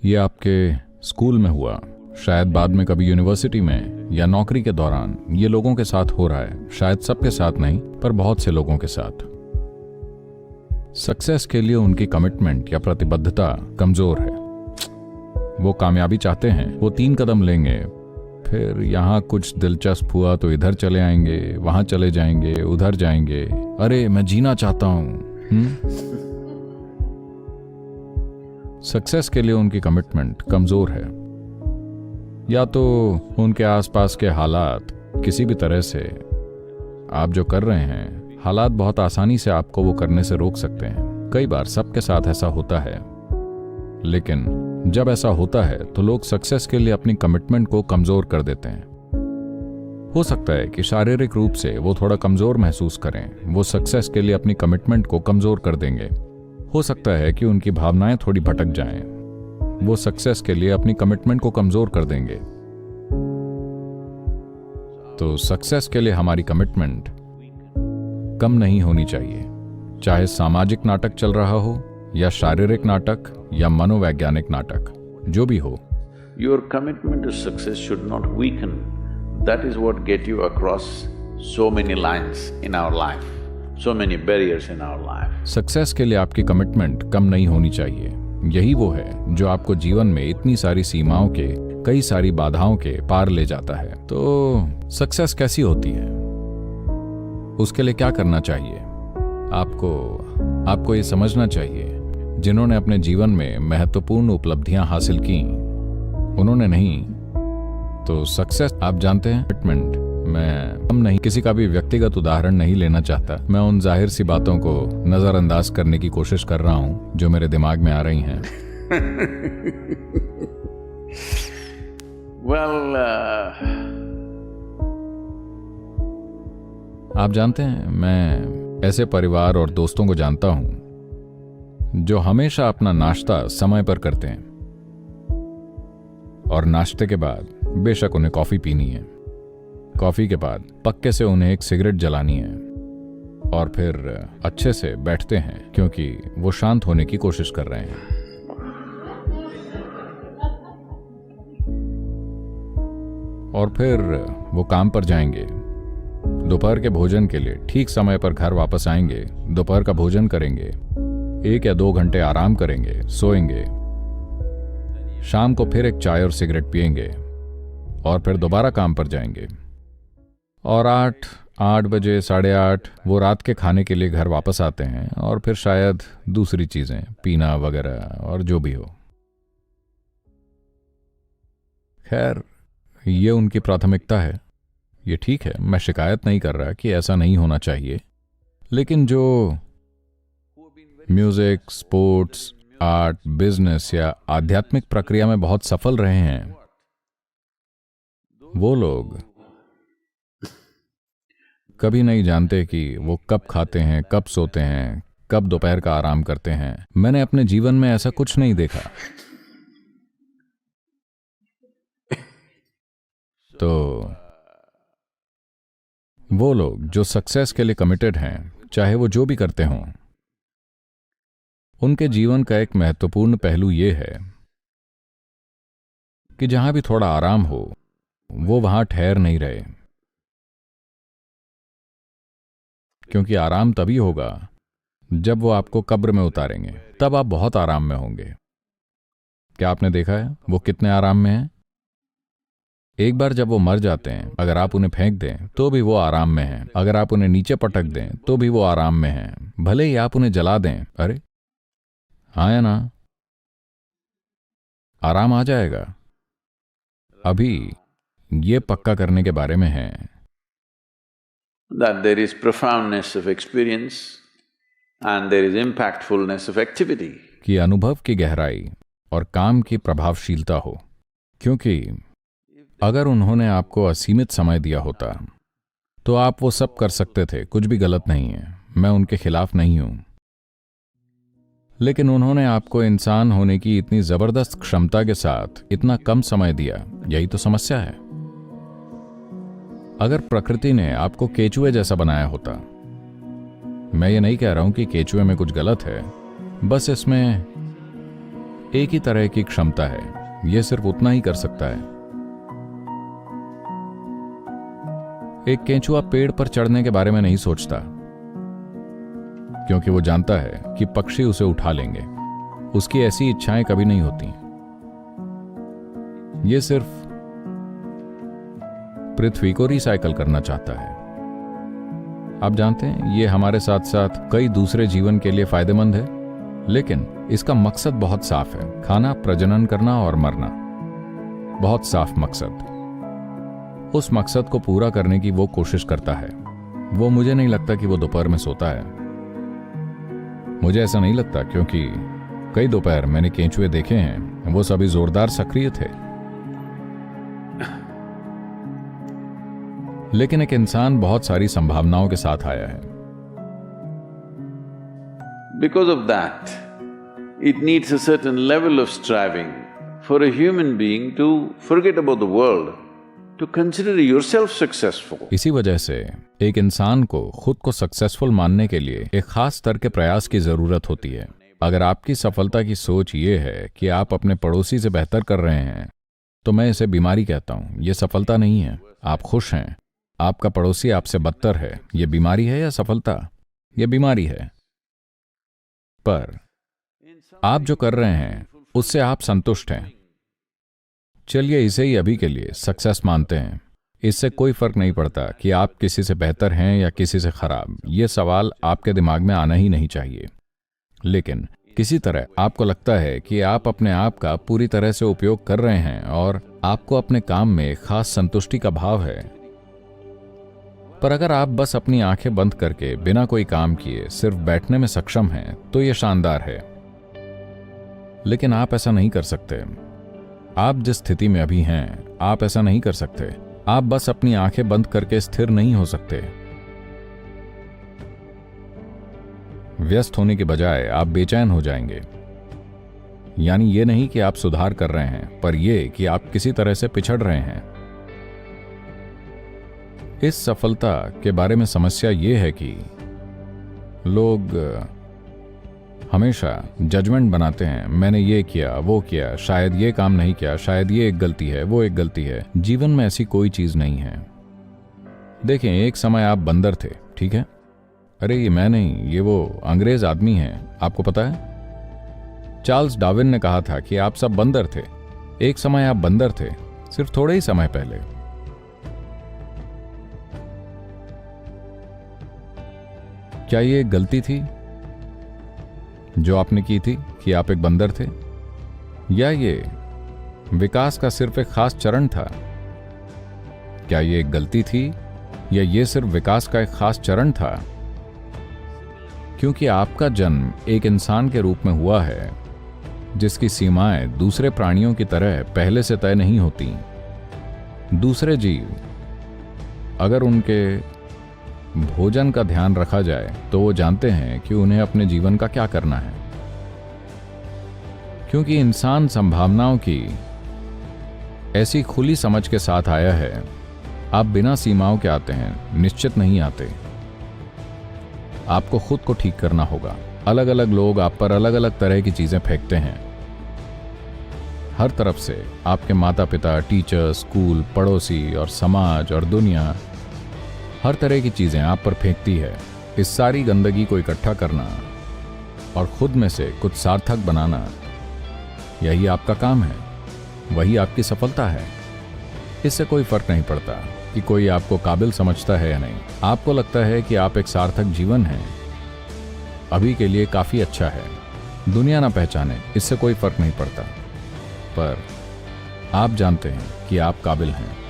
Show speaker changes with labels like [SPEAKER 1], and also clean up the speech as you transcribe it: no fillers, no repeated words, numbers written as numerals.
[SPEAKER 1] ये आपके स्कूल में हुआ, शायद बाद में कभी यूनिवर्सिटी में या नौकरी के दौरान। ये लोगों के साथ हो रहा है, शायद सबके साथ नहीं पर बहुत से लोगों के साथ। सक्सेस के लिए उनकी कमिटमेंट या प्रतिबद्धता कमजोर है। वो कामयाबी चाहते हैं, वो 3 कदम लेंगे, फिर यहां कुछ दिलचस्प हुआ तो इधर चले आएंगे, वहां चले जाएंगे, उधर जाएंगे। अरे मैं जीना चाहता हूं। सक्सेस के लिए उनकी कमिटमेंट कमजोर है। या तो उनके आसपास के हालात किसी भी तरह से आप जो कर रहे हैं, हालात बहुत आसानी से आपको वो करने से रोक सकते हैं। कई बार सबके साथ ऐसा होता है, लेकिन जब ऐसा होता है तो लोग सक्सेस के लिए अपनी कमिटमेंट को कमजोर कर देते हैं। हो सकता है कि शारीरिक रूप से वो थोड़ा कमजोर महसूस करें, वो सक्सेस के लिए अपनी कमिटमेंट को कमजोर कर देंगे। हो सकता है कि उनकी भावनाएं थोड़ी भटक जाएं, वो सक्सेस के लिए अपनी कमिटमेंट को कमजोर कर देंगे। तो सक्सेस के लिए हमारी कमिटमेंट कम नहीं होनी चाहिए, चाहे सामाजिक नाटक चल रहा हो या शारीरिक नाटक या मनोवैज्ञानिक नाटक, जो भी हो।
[SPEAKER 2] Your commitment to success should not weaken. That is what get you across so many lines in our life, so many barriers in our life.
[SPEAKER 1] Success के लिए आपकी कमिटमेंट कम नहीं होनी चाहिए। यही वो है जो आपको जीवन में इतनी सारी सीमाओं के, कई सारी बाधाओं के पार ले जाता है। तो सक्सेस कैसी होती है, उसके लिए क्या करना चाहिए? आपको ये समझना चाहिए, जिन्होंने अपने जीवन में महत्वपूर्ण उपलब्धियां हासिल की, उन्होंने नहीं तो सक्सेस आप जानते हैं। कमिटमेंट मैं कम नहीं, किसी का भी व्यक्तिगत उदाहरण नहीं लेना चाहता। मैं उन जाहिर सी बातों को नजरअंदाज करने की कोशिश कर रहा हूं जो मेरे दिमाग में आ रही हैं।
[SPEAKER 2] Well,
[SPEAKER 1] आप जानते हैं, मैं ऐसे परिवार और दोस्तों को जानता हूं जो हमेशा अपना नाश्ता समय पर करते हैं और नाश्ते के बाद बेशक उन्हें कॉफी पीनी है, कॉफी के बाद पक्के से उन्हें एक सिगरेट जलानी है और फिर अच्छे से बैठते हैं क्योंकि वो शांत होने की कोशिश कर रहे हैं। और फिर वो काम पर जाएंगे, दोपहर के भोजन के लिए ठीक समय पर घर वापस आएंगे, दोपहर का भोजन करेंगे, 1 या 2 घंटे आराम करेंगे, सोएंगे, शाम को फिर एक चाय और सिगरेट पिएंगे और फिर दोबारा काम पर जाएंगे। और 8 बजे, 8:30 वो रात के खाने के लिए घर वापस आते हैं और फिर शायद दूसरी चीजें पीना वगैरह और जो भी हो। खैर, ये उनकी प्राथमिकता है, ये ठीक है, मैं शिकायत नहीं कर रहा कि ऐसा नहीं होना चाहिए। लेकिन जो म्यूजिक, स्पोर्ट्स, आर्ट, बिजनेस या आध्यात्मिक प्रक्रिया में बहुत सफल रहे हैं, वो लोग कभी नहीं जानते कि वो कब खाते हैं, कब सोते हैं, कब दोपहर का आराम करते हैं। मैंने अपने जीवन में ऐसा कुछ नहीं देखा। तो वो लोग जो सक्सेस के लिए कमिटेड हैं, चाहे वो जो भी करते हों, उनके जीवन का एक महत्वपूर्ण पहलू ये है कि जहां भी थोड़ा आराम हो, वो वहां ठहर नहीं रहे, क्योंकि आराम तभी होगा जब वो आपको कब्र में उतारेंगे, तब आप बहुत आराम में होंगे। क्या आपने देखा है वो कितने आराम में हैं? एक बार जब वो मर जाते हैं, अगर आप उन्हें फेंक दें तो भी वो आराम में हैं, अगर आप उन्हें नीचे पटक दें तो भी वो आराम में हैं, भले ही आप उन्हें जला दें। अरे हाँ या ना, आराम आ जाएगा। अभी ये पक्का करने के बारे में है
[SPEAKER 2] that there is profoundness of experience and there is impactfulness of activity.
[SPEAKER 1] कि अनुभव की गहराई और काम की प्रभावशीलता हो, क्योंकि अगर उन्होंने आपको असीमित समय दिया होता तो आप वो सब कर सकते थे, कुछ भी गलत नहीं है, मैं उनके खिलाफ नहीं हूं। लेकिन उन्होंने आपको इंसान होने की इतनी जबरदस्त क्षमता के साथ इतना कम समय दिया, यही तो समस्या है। अगर प्रकृति ने आपको केचुए जैसा बनाया होता, मैं ये नहीं कह रहा हूं कि केचुए में कुछ गलत है, बस इसमें एक ही तरह की क्षमता है, यह सिर्फ उतना ही कर सकता है। एक केंचुआ पेड़ पर चढ़ने के बारे में नहीं सोचता, क्योंकि वो जानता है कि पक्षी उसे उठा लेंगे। उसकी ऐसी इच्छाएं कभी नहीं होती। ये सिर्फ पृथ्वी को रिसाइकल करना चाहता है। आप जानते हैं, ये हमारे साथ साथ कई दूसरे जीवन के लिए फायदेमंद है, लेकिन इसका मकसद बहुत साफ है, खाना, प्रजनन करना और मरना। बहुत साफ मकसद। उस मकसद को पूरा करने की वो कोशिश करता है। वो मुझे नहीं लगता कि वो दोपहर में सोता है। मुझे ऐसा नहीं लगता, क्योंकि कई दोपहर मैंने केंचुए देखे हैं, वो सभी जोरदार सक्रिय थे। लेकिन एक इंसान बहुत सारी संभावनाओं के साथ आया है।
[SPEAKER 2] Because of that, it needs a certain level of striving for a human being to forget about the world, to consider yourself successful.
[SPEAKER 1] इसी वजह से एक इंसान को खुद को सक्सेसफुल मानने के लिए एक खास स्तर के प्रयास की जरूरत होती है। अगर आपकी सफलता की सोच ये है कि आप अपने पड़ोसी से बेहतर कर रहे हैं, तो मैं इसे बीमारी कहता हूं। यह सफलता नहीं है। आप खुश हैं, आपका पड़ोसी आपसे बदतर है। यह बीमारी है या सफलता? यह बीमारी है। पर आप जो कर रहे हैं उससे आप संतुष्ट हैं। चलिए इसे ही अभी के लिए सक्सेस मानते हैं। इससे कोई फर्क नहीं पड़ता कि आप किसी से बेहतर हैं या किसी से खराब। यह सवाल आपके दिमाग में आना ही नहीं चाहिए। लेकिन किसी तरह आपको लगता है कि आप अपने आप का पूरी तरह से उपयोग कर रहे हैं और आपको अपने काम में एक खास संतुष्टि का भाव है। पर अगर आप बस अपनी आंखें बंद करके बिना कोई काम किए सिर्फ बैठने में सक्षम हैं, तो यह शानदार है। लेकिन आप ऐसा नहीं कर सकते। आप जिस स्थिति में अभी हैं, आप ऐसा नहीं कर सकते। आप बस अपनी आंखें बंद करके स्थिर नहीं हो सकते। व्यस्त होने के बजाय आप बेचैन हो जाएंगे। यानी ये नहीं कि आप सुधार कर रहे हैं, पर यह कि आप किसी तरह से पिछड़ रहे हैं। इस सफलता के बारे में समस्या यह है कि लोग हमेशा जजमेंट बनाते हैं। मैंने ये किया, वो किया, शायद ये काम नहीं किया, शायद ये एक गलती है, वो एक गलती है। जीवन में ऐसी कोई चीज नहीं है। देखें, एक समय आप बंदर थे, ठीक है? अरे ये मैं नहीं, ये वो अंग्रेज आदमी हैं, आपको पता है? चार्ल्स डार्विन ने कहा था कि आप सब बंदर थे। एक समय आप बंदर थे, सिर्फ थोड़े ही समय पहले। क्या ये एक गलती थी जो आपने की थी कि आप एक बंदर थे, या ये विकास का सिर्फ एक खास चरण था? क्या ये एक गलती थी या ये सिर्फ विकास का एक खास चरण था? क्योंकि आपका जन्म एक इंसान के रूप में हुआ है जिसकी सीमाएं दूसरे प्राणियों की तरह पहले से तय नहीं होती। दूसरे जीव अगर उनके भोजन का ध्यान रखा जाए तो वो जानते हैं कि उन्हें अपने जीवन का क्या करना है। क्योंकि इंसान संभावनाओं की ऐसी खुली समझ के साथ आया है, आप बिना सीमाओं के आते हैं, निश्चित नहीं आते। आपको खुद को ठीक करना होगा। अलग अलग लोग आप पर अलग अलग तरह की चीजें फेंकते हैं। हर तरफ से आपके माता पिता, टीचर, स्कूल, पड़ोसी और समाज और दुनिया, हर तरह की चीजें आप पर फेंकती है। इस सारी गंदगी को इकट्ठा करना और खुद में से कुछ सार्थक बनाना, यही आपका काम है। वही आपकी सफलता है। इससे कोई फर्क नहीं पड़ता कि कोई आपको काबिल समझता है या नहीं। आपको लगता है कि आप एक सार्थक जीवन है, अभी के लिए काफी अच्छा है। दुनिया ना पहचाने, इससे कोई फर्क नहीं पड़ता। पर आप जानते हैं कि आप काबिल हैं।